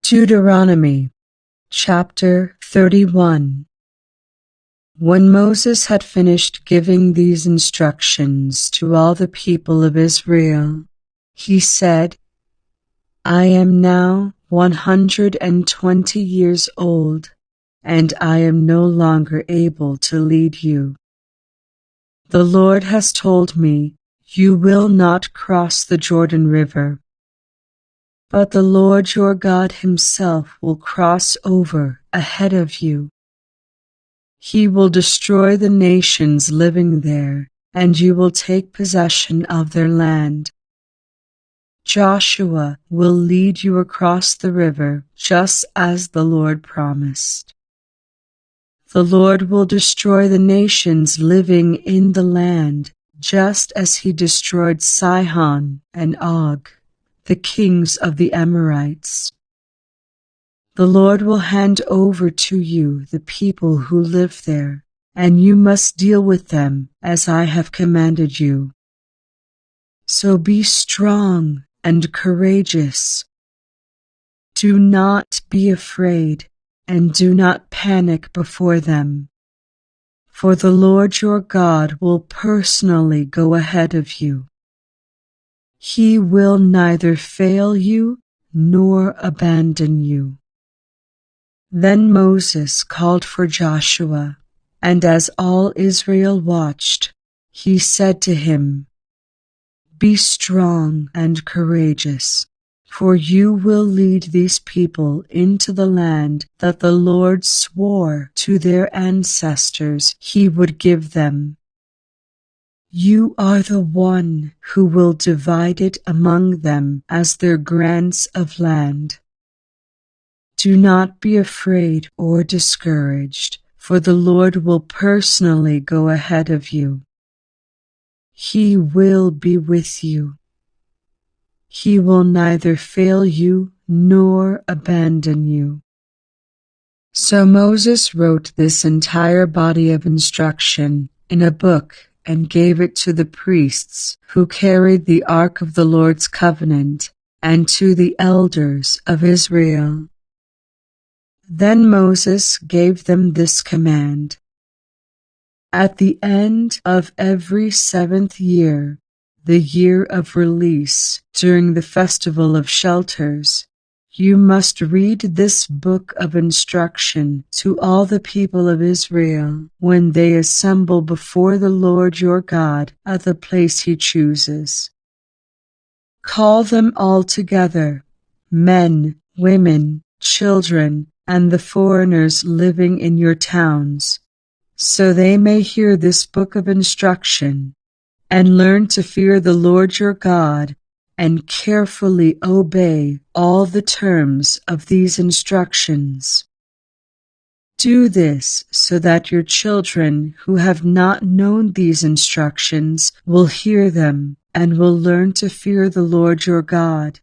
Deuteronomy chapter 31. When Moses had finished giving these instructions to all the people of Israel, he said, I am now 120 years old, and I am no longer able to lead you. The Lord has told me, you will not cross the Jordan River. But the Lord your God himself will cross over ahead of you. He will destroy the nations living there, and you will take possession of their land. Joshua will lead you across the river, just as the Lord promised. The Lord will destroy the nations living in the land, just as he destroyed Sihon and Og, the kings of the Amorites. The Lord will hand over to you the people who live there, and you must deal with them as I have commanded you. So be strong and courageous. Do not be afraid, and do not panic before them. For the Lord your God will personally go ahead of you. He will neither fail you nor abandon you. Then Moses called for Joshua, and as all Israel watched, he said to him, Be strong and courageous, for you will lead these people into the land that the Lord swore to their ancestors he would give them. You are the one who will divide it among them as their grants of land. Do not be afraid or discouraged, for the Lord will personally go ahead of you. He will be with you. He will neither fail you nor abandon you. So Moses wrote this entire body of instruction in a book and gave it to the priests who carried the ark of the Lord's covenant and to the elders of Israel. Then Moses gave them this command. At the end of every 7th year, the year of release during the festival of shelters, you must read this book of instruction to all the people of Israel when they assemble before the Lord your God at the place he chooses. Call them all together, men, women, children, and the foreigners living in your towns, so they may hear this book of instruction and learn to fear the Lord your God and carefully obey all the terms of these instructions. Do this so that your children who have not known these instructions will hear them and will learn to fear the Lord your God.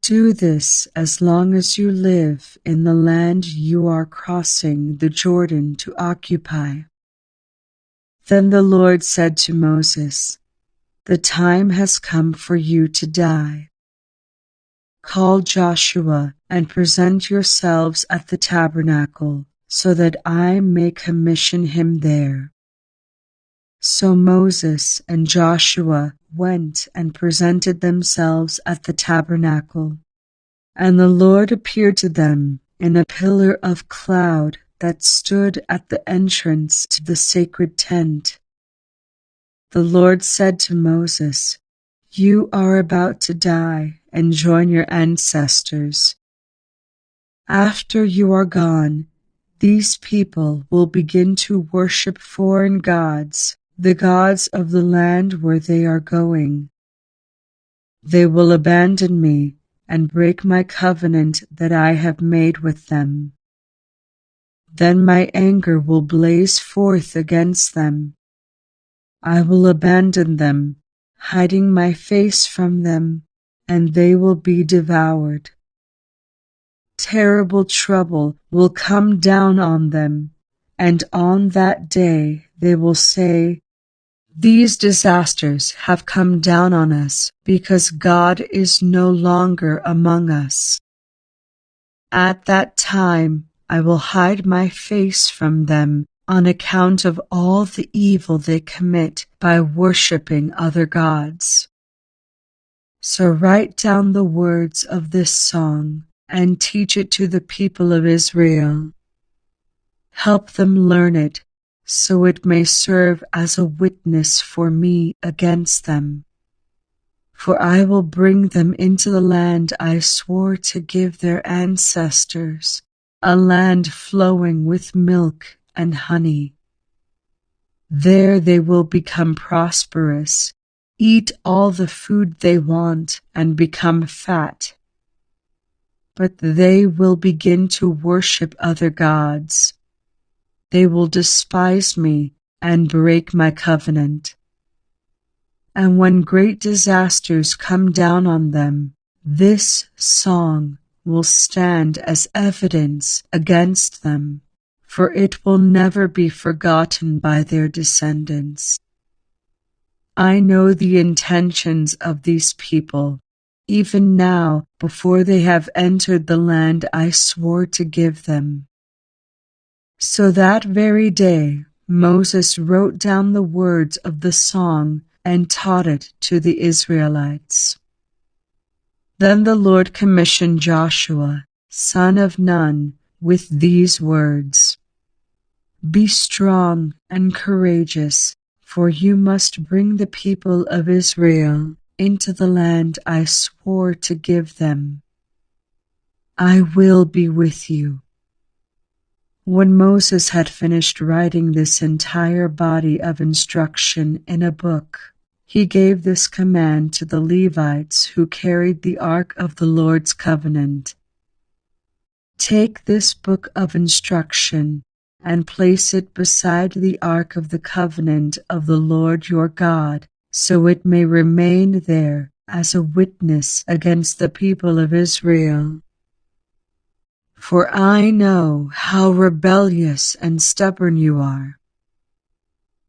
Do this as long as you live in the land you are crossing the Jordan to occupy. Then the Lord said to Moses, The time has come for you to die. Call Joshua and present yourselves at the tabernacle, so that I may commission him there. So Moses and Joshua went and presented themselves at the tabernacle, and the Lord appeared to them in a pillar of cloud that stood at the entrance to the sacred tent. The Lord said to Moses, You are about to die and join your ancestors. After you are gone, these people will begin to worship foreign gods, the gods of the land where they are going. They will abandon me and break my covenant that I have made with them. Then my anger will blaze forth against them. I will abandon them, hiding my face from them, and they will be devoured. Terrible trouble will come down on them, and on that day they will say, These disasters have come down on us because God is no longer among us. At that time I will hide my face from them on account of all the evil they commit by worshiping other gods. So write down the words of this song and teach it to the people of Israel. Help them learn it, so it may serve as a witness for me against them. For I will bring them into the land I swore to give their ancestors, a land flowing with milk and honey. There they will become prosperous, eat all the food they want, and become fat. But they will begin to worship other gods. They will despise me and break my covenant. And when great disasters come down on them, this song will stand as evidence against them, for it will never be forgotten by their descendants. I know the intentions of these people, even now, before they have entered the land I swore to give them. So that very day Moses wrote down the words of the song and taught it to the Israelites. Then the Lord commissioned Joshua, son of Nun, with these words: Be strong and courageous, for you must bring the people of Israel into the land I swore to give them. I will be with you. When Moses had finished writing this entire body of instruction in a book, he gave this command to the Levites who carried the ark of the Lord's covenant. Take this book of instruction and place it beside the ark of the covenant of the Lord your God, so it may remain there as a witness against the people of Israel. For I know how rebellious and stubborn you are.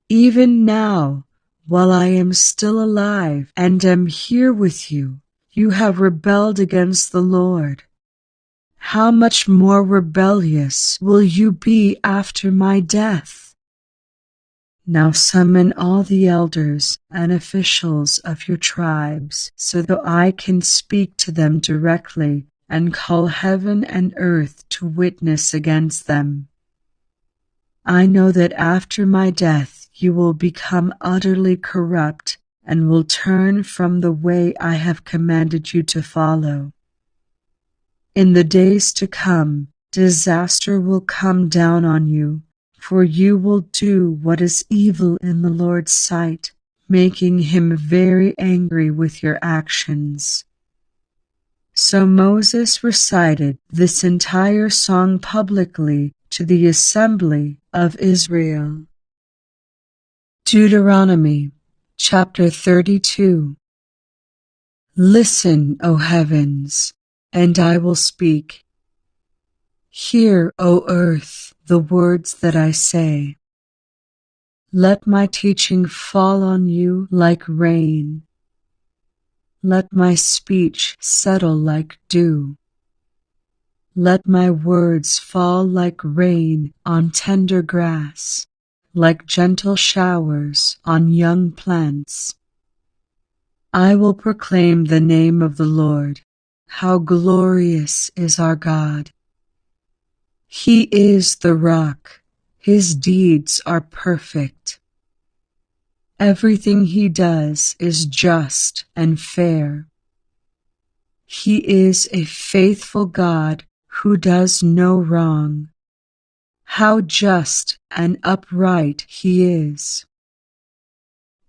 Even now, while I am still alive and am here with you, you have rebelled against the Lord. How much more rebellious will you be after my death? Now summon all the elders and officials of your tribes, so that I can speak to them directly and call heaven and earth to witness against them. I know that after my death you will become utterly corrupt and will turn from the way I have commanded you to follow. In the days to come, disaster will come down on you, for you will do what is evil in the Lord's sight, making him very angry with your actions. So Moses recited this entire song publicly to the assembly of Israel. Deuteronomy chapter 32. Listen, O heavens, and I will speak. Hear, O earth, the words that I say. Let my teaching fall on you like rain. Let my speech settle like dew. Let my words fall like rain on tender grass, like gentle showers on young plants. I will proclaim the name of the Lord. How glorious is our God! He is the rock. His deeds are perfect. Everything he does is just and fair. He is a faithful God who does no wrong. How just and upright he is!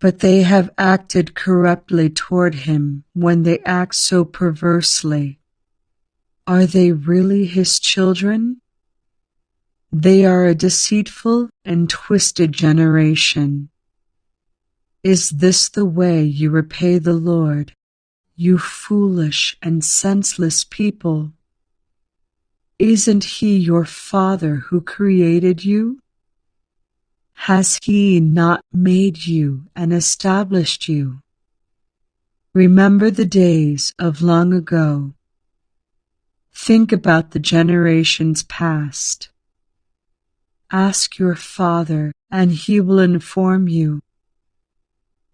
But they have acted corruptly toward him when they act so perversely. Are they really his children? They are a deceitful and twisted generation. Is this the way you repay the Lord, you foolish and senseless people? Isn't he your Father who created you? Has he not made you and established you? Remember the days of long ago. Think about the generations past. Ask your father, and he will inform you.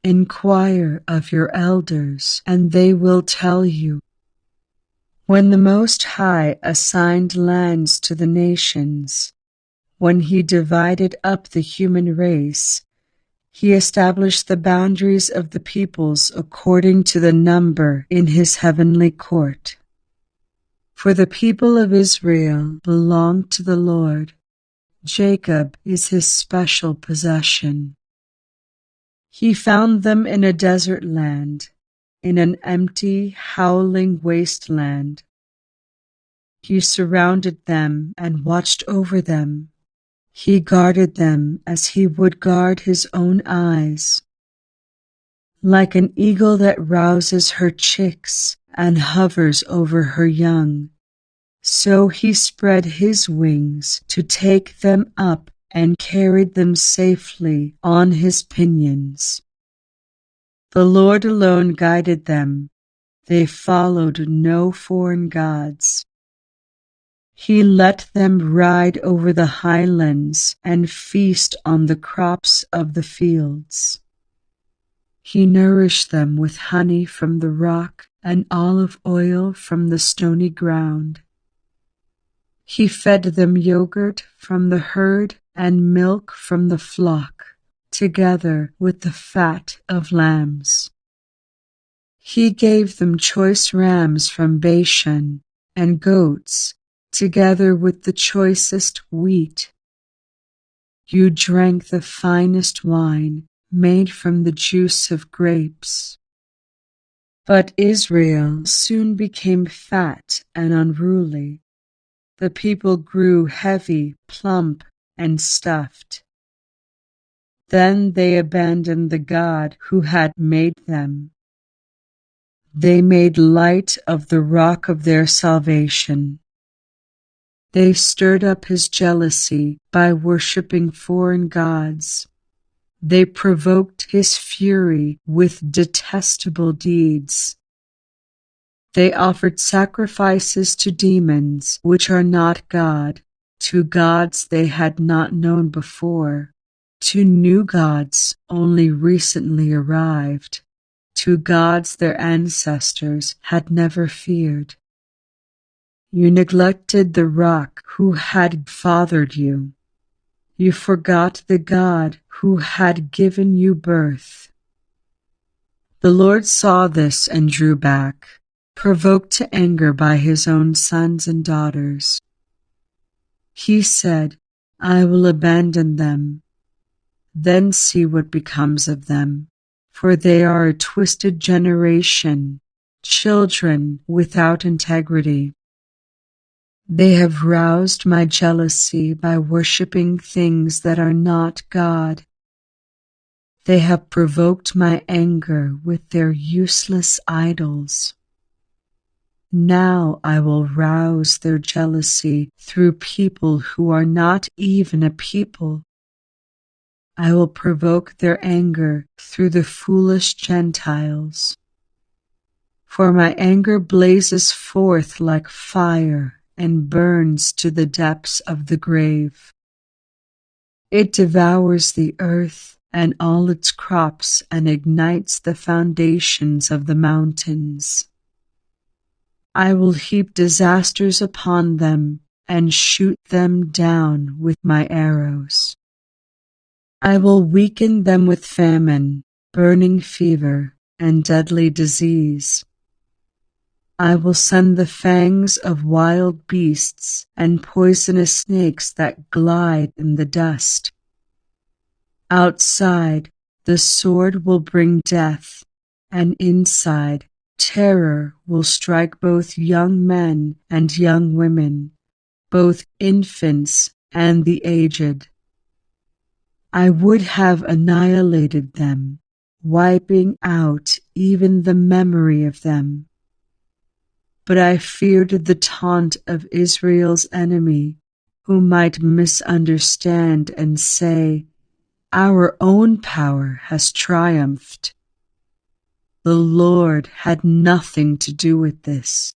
Inquire of your elders, and they will tell you. When the Most High assigned lands to the nations, when he divided up the human race, he established the boundaries of the peoples according to the number in his heavenly court. For the people of Israel belong to the Lord. Jacob is his special possession. He found them in a desert land, in an empty, howling wasteland. He surrounded them and watched over them. He guarded them as he would guard his own eyes. Like an eagle that rouses her chicks and hovers over her young, so he spread his wings to take them up and carried them safely on his pinions. The Lord alone guided them. They followed no foreign gods. He let them ride over the highlands and feast on the crops of the fields. He nourished them with honey from the rock and olive oil from the stony ground. He fed them yogurt from the herd and milk from the flock, together with the fat of lambs. He gave them choice rams from Bashan and goats, together with the choicest wheat. You drank the finest wine made from the juice of grapes. But Israel soon became fat and unruly. The people grew heavy, plump, and stuffed. Then they abandoned the God who had made them. They made light of the rock of their salvation. They stirred up his jealousy by worshipping foreign gods. They provoked his fury with detestable deeds. They offered sacrifices to demons which are not God, to gods they had not known before, to new gods only recently arrived, to gods their ancestors had never feared. You neglected the rock who had fathered you. You forgot the God who had given you birth. The Lord saw this and drew back, provoked to anger by his own sons and daughters. He said, I will abandon them. Then see what becomes of them, for they are a twisted generation, children without integrity. They have roused my jealousy by worshipping things that are not God. They have provoked my anger with their useless idols. Now I will rouse their jealousy through people who are not even a people. I will provoke their anger through the foolish Gentiles. For my anger blazes forth like fire and burns to the depths of the grave. It devours the earth and all its crops and ignites the foundations of the mountains. I will heap disasters upon them and shoot them down with my arrows. I will weaken them with famine, burning fever, and deadly disease. I will send the fangs of wild beasts and poisonous snakes that glide in the dust. Outside, the sword will bring death, and inside, terror will strike both young men and young women, both infants and the aged. I would have annihilated them, wiping out even the memory of them. But I feared the taunt of Israel's enemy, who might misunderstand and say, Our own power has triumphed. The Lord had nothing to do with this.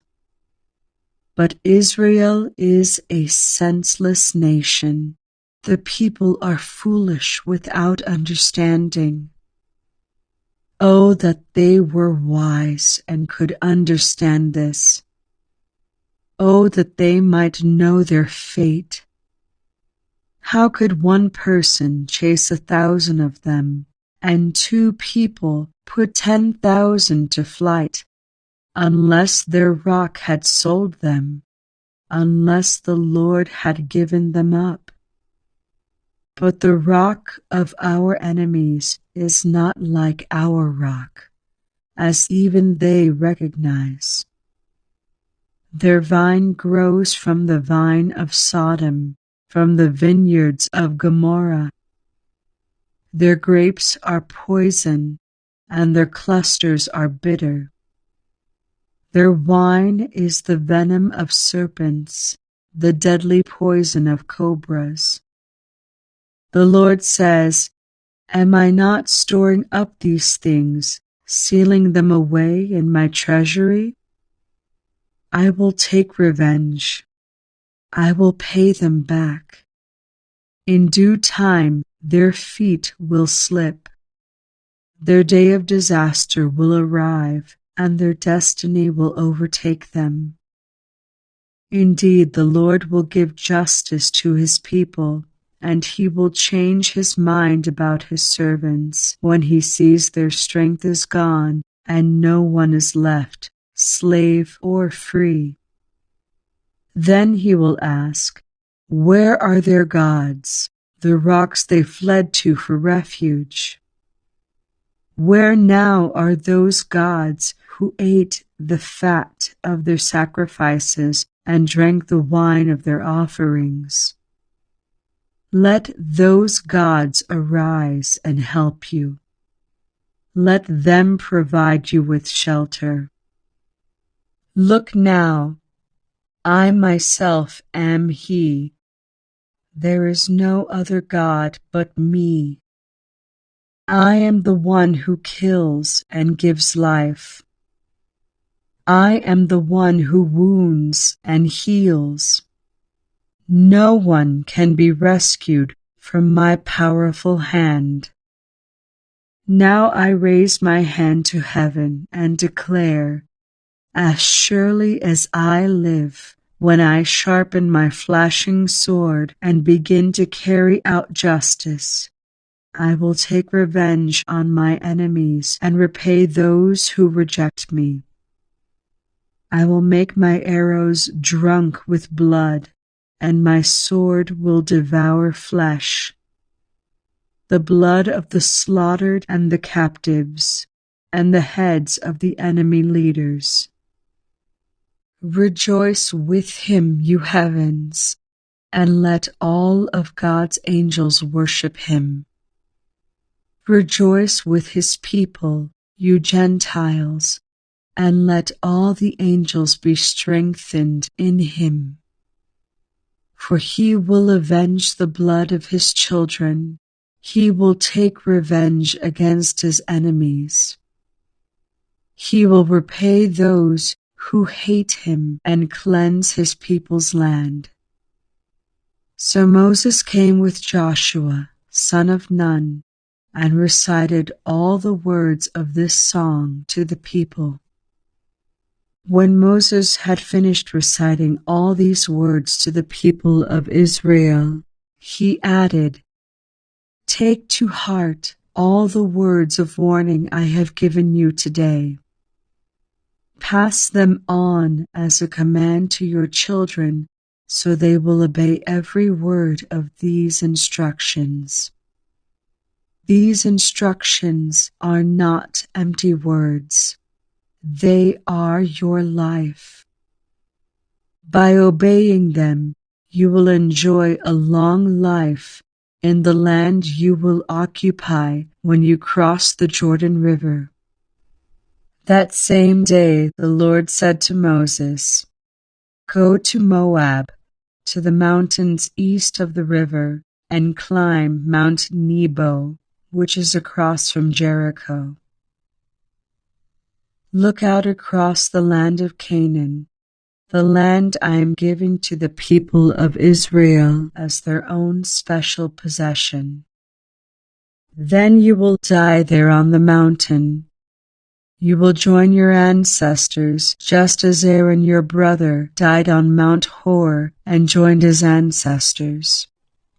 But Israel is a senseless nation. The people are foolish without understanding. Oh, that they were wise and could understand this. Oh, that they might know their fate. How could one person chase 1,000 of them, and 2 people put 10,000 to flight, unless their rock had sold them, unless the Lord had given them up? But the rock of our enemies is not like our rock, as even they recognize. Their vine grows from the vine of Sodom, from the vineyards of Gomorrah. Their grapes are poison, and their clusters are bitter. Their wine is the venom of serpents, the deadly poison of cobras. The Lord says, Am I not storing up these things, sealing them away in my treasury? I will take revenge. I will pay them back. In due time, their feet will slip. Their day of disaster will arrive, and their destiny will overtake them. Indeed, the Lord will give justice to his people, and he will change his mind about his servants when he sees their strength is gone and no one is left, slave or free. Then he will ask, Where are their gods, the rocks they fled to for refuge? Where now are those gods who ate the fat of their sacrifices and drank the wine of their offerings? Let those gods arise and help you. Let them provide you with shelter. Look now, I myself am He. There is no other God but me. I am the one who kills and gives life. I am the one who wounds and heals. No one can be rescued from my powerful hand. Now I raise my hand to heaven and declare, As surely as I live, when I sharpen my flashing sword and begin to carry out justice, I will take revenge on my enemies and repay those who reject me. I will make my arrows drunk with blood, and my sword will devour flesh, the blood of the slaughtered and the captives, and the heads of the enemy leaders. Rejoice with him, you heavens, and let all of God's angels worship him. Rejoice with his people, you Gentiles, and let all the angels be strengthened in him. For he will avenge the blood of his children. He will take revenge against his enemies. He will repay those who hate him and cleanse his people's land. So Moses came with Joshua, son of Nun, and recited all the words of this song to the people. When Moses had finished reciting all these words to the people of Israel, he added, Take to heart all the words of warning I have given you today. Pass them on as a command to your children, so they will obey every word of these instructions. These instructions are not empty words. They are your life. By obeying them, you will enjoy a long life in the land you will occupy when you cross the Jordan River. That same day the Lord said to Moses, Go to Moab, to the mountains east of the river, and climb Mount Nebo, which is across from Jericho. Look out across the land of Canaan. the land I am giving to the people of Israel as their own special possession. Then you will die there on the mountain. You will join your ancestors, just as Aaron your brother died on Mount Hor and joined his ancestors.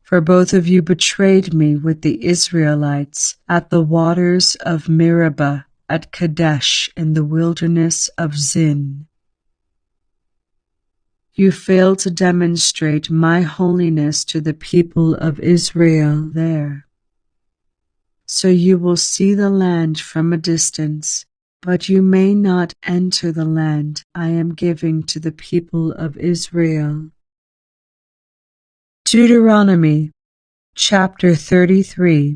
For both of you betrayed me with the Israelites at the waters of Meribah at Kadesh in the wilderness of Zin. You failed to demonstrate my holiness to the people of Israel there. So you will see the land from a distance, but you may not enter the land I am giving to the people of Israel. Deuteronomy chapter 33.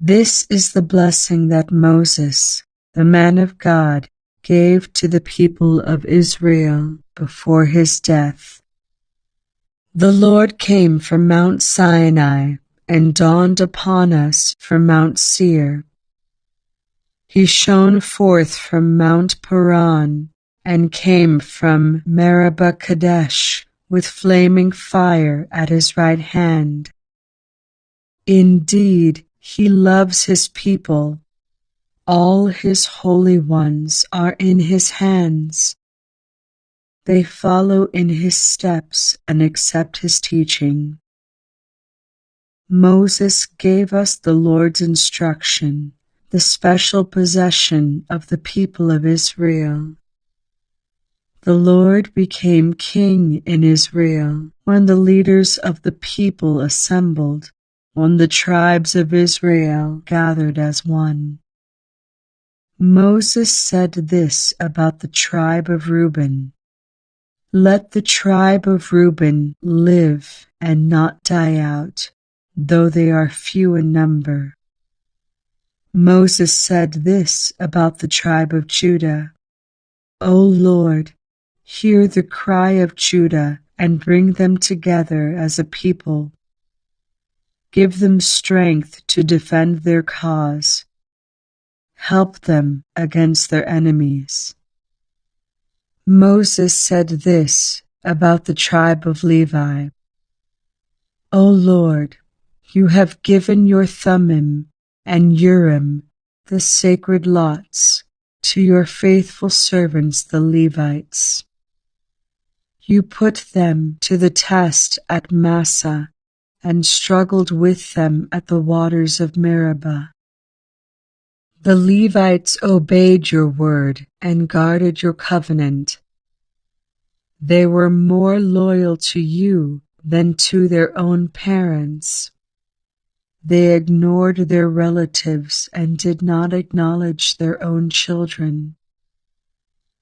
This is the blessing that Moses, the man of God, gave to the people of Israel before his death. The Lord came from Mount Sinai and dawned upon us from Mount Seir. He shone forth from Mount Paran and came from Meribah Kadesh with flaming fire at his right hand. Indeed, he loves his people. All his holy ones are in his hands. They follow in his steps and accept his teaching. Moses gave us the Lord's instruction, the special possession of the people of Israel. The Lord became king in Israel when the leaders of the people assembled, when the tribes of Israel gathered as one. Moses said this about the tribe of Reuben: "Let the tribe of Reuben live and not die out, though they are few in number." Moses said this about the tribe of Judah: "O Lord, hear the cry of Judah and bring them together as a people. Give them strength to defend their cause. Help them against their enemies." Moses said this about the tribe of Levi: "O Lord, you have given your Thummim and Urim, the sacred lots, to your faithful servants the Levites. You put them to the test at Massah and struggled with them at the waters of Meribah. The Levites obeyed your word and guarded your covenant. They were more loyal to you than to their own parents. They ignored their relatives and did not acknowledge their own children.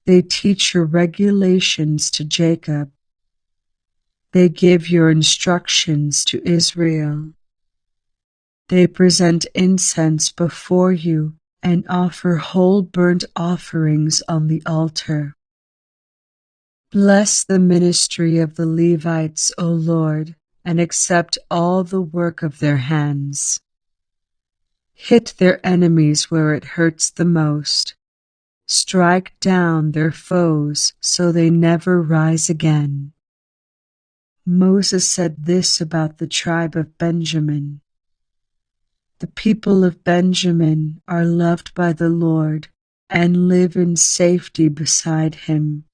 They teach your regulations to Jacob. They give your instructions to Israel. They present incense before you and offer whole burnt offerings on the altar. Bless the ministry of the Levites, O Lord, and accept all the work of their hands. Hit their enemies where it hurts the most. Strike down their foes so they never rise again." Moses said this about the tribe of Benjamin: "The people of Benjamin are loved by the Lord and live in safety beside him.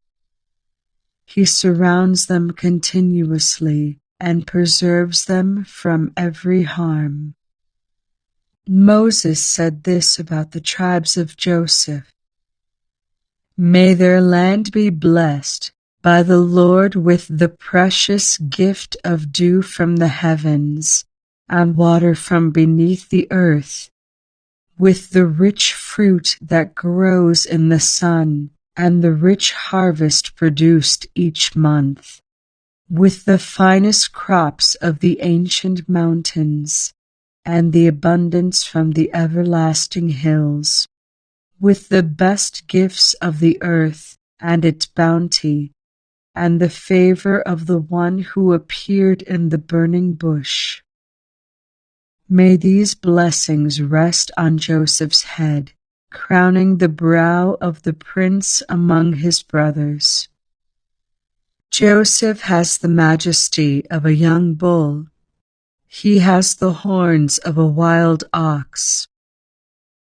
He surrounds them continuously and preserves them from every harm." Moses said this about the tribes of Joseph: "May their land be blessed by the Lord with the precious gift of dew from the heavens and water from beneath the earth, with the rich fruit that grows in the sun and the rich harvest produced each month, with the finest crops of the ancient mountains and the abundance from the everlasting hills, with the best gifts of the earth and its bounty, and the favor of the one who appeared in the burning bush. May these blessings rest on Joseph's head, crowning the brow of the prince among his brothers. Joseph has the majesty of a young bull. He has the horns of a wild ox.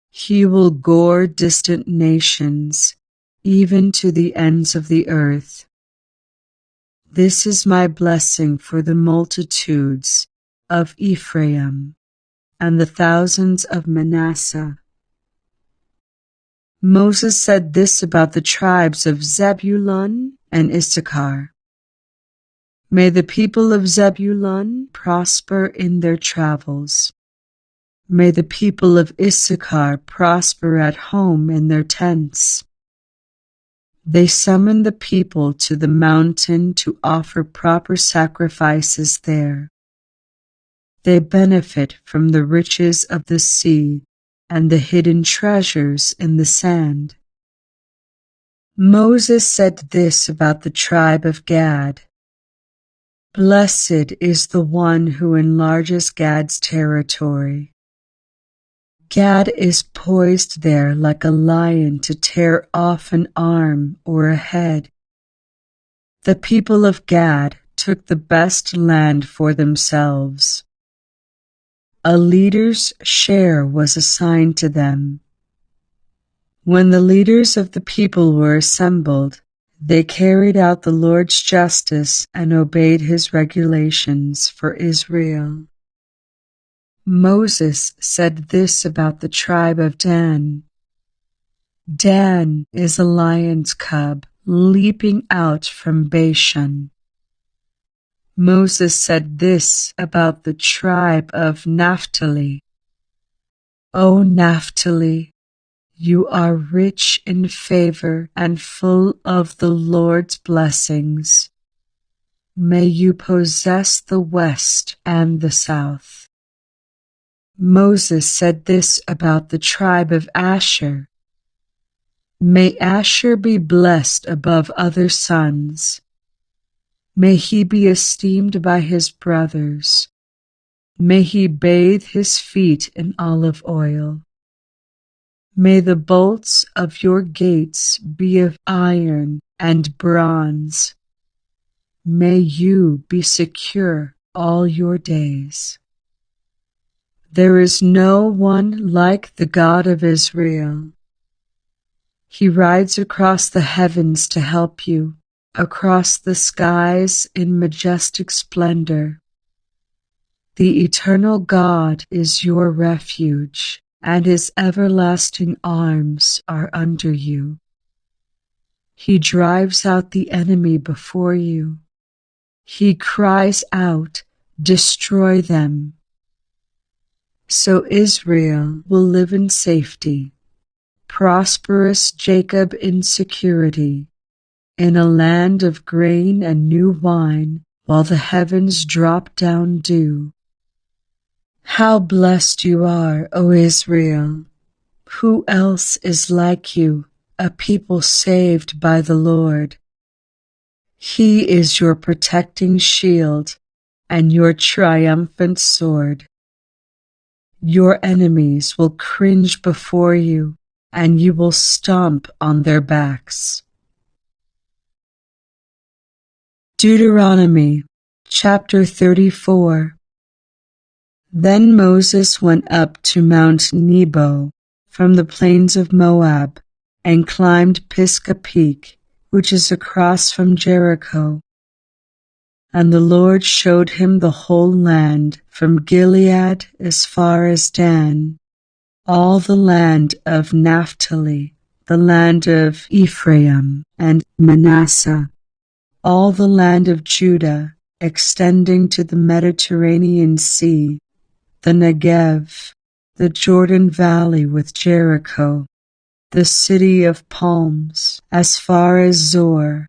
He will gore distant nations, even to the ends of the earth. This is my blessing for the multitudes of Ephraim and the thousands of Manasseh. Moses said this about the tribes of Zebulun and Issachar. May the people of Zebulun prosper in their travels. May the people of Issachar prosper at home in their tents. They summon the people to the mountain to offer proper sacrifices there. They benefit from the riches of the sea and the hidden treasures in the sand. Moses said this about the tribe of Gad. Blessed is the one who enlarges Gad's territory. Gad is poised there like a lion to tear off an arm or a head. The people of Gad took the best land for themselves. A leader's share was assigned to them. When the leaders of the people were assembled, they carried out the Lord's justice and obeyed his regulations for Israel. Moses said this about the tribe of Dan. Dan is a lion's cub leaping out from Bashan. Moses said this about the tribe of Naphtali. O Naphtali, you are rich in favor and full of the Lord's blessings. May you possess the west and the south. Moses said this about the tribe of Asher. May Asher be blessed above other sons. May he be esteemed by his brothers. May he bathe his feet in olive oil. May the bolts of your gates be of iron and bronze. May you be secure all your days. There is no one like the God of Israel. He rides across the heavens to help you, across the skies in majestic splendor. The eternal God is your refuge, and his everlasting arms are under you. He drives out the enemy before you. He cries out, "Destroy them." So Israel will live in safety, prosperous Jacob in security, in a land of grain and new wine, while the heavens drop down dew. How blessed you are, O Israel! Who else is like you, a people saved by the Lord? He is your protecting shield and your triumphant sword. Your enemies will cringe before you, and you will stomp on their backs. Deuteronomy chapter 34. Then Moses went up to Mount Nebo from the plains of Moab and climbed Pisgah Peak, which is across from Jericho. And the Lord showed him the whole land from Gilead as far as Dan, all the land of Naphtali, the land of Ephraim and Manasseh, all the land of Judah, extending to the Mediterranean Sea, the Negev, the Jordan Valley with Jericho, the city of palms, as far as Zor.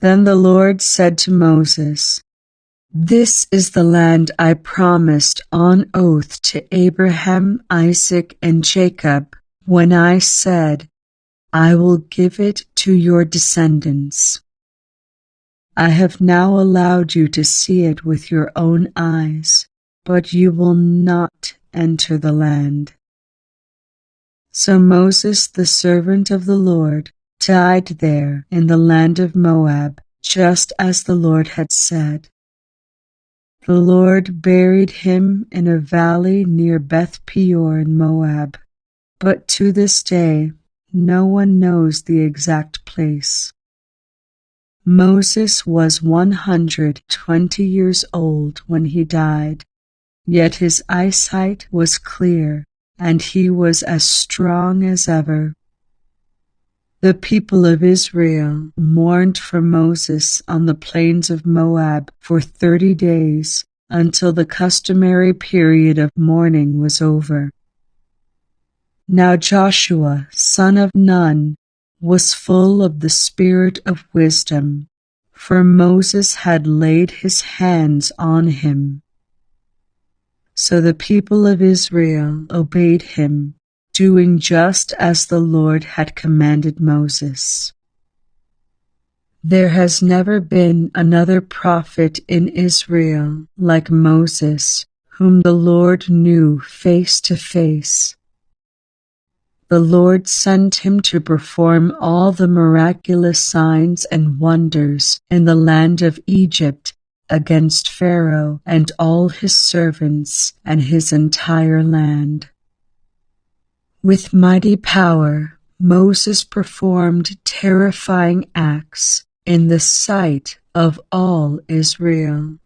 Then the Lord said to Moses, "This is the land I promised on oath to Abraham, Isaac, and Jacob when I said, 'I will give it to your descendants.' I have now allowed you to see it with your own eyes, but you will not enter the land." So Moses, the servant of the Lord, died there in the land of Moab, just as the Lord had said. The Lord buried him in a valley near Beth Peor in Moab, but to this day no one knows the exact place. Moses was 120 years old when he died, yet his eyesight was clear and he was as strong as ever. The people of Israel mourned for Moses on the plains of Moab for 30 days until the customary period of mourning was over. Now Joshua, son of Nun, was full of the spirit of wisdom, for Moses had laid his hands on him. So the people of Israel obeyed him, doing just as the Lord had commanded Moses. There has never been another prophet in Israel like Moses, whom the Lord knew face to face. The Lord sent him to perform all the miraculous signs and wonders in the land of Egypt against Pharaoh and all his servants and his entire land. With mighty power, Moses performed terrifying acts in the sight of all Israel.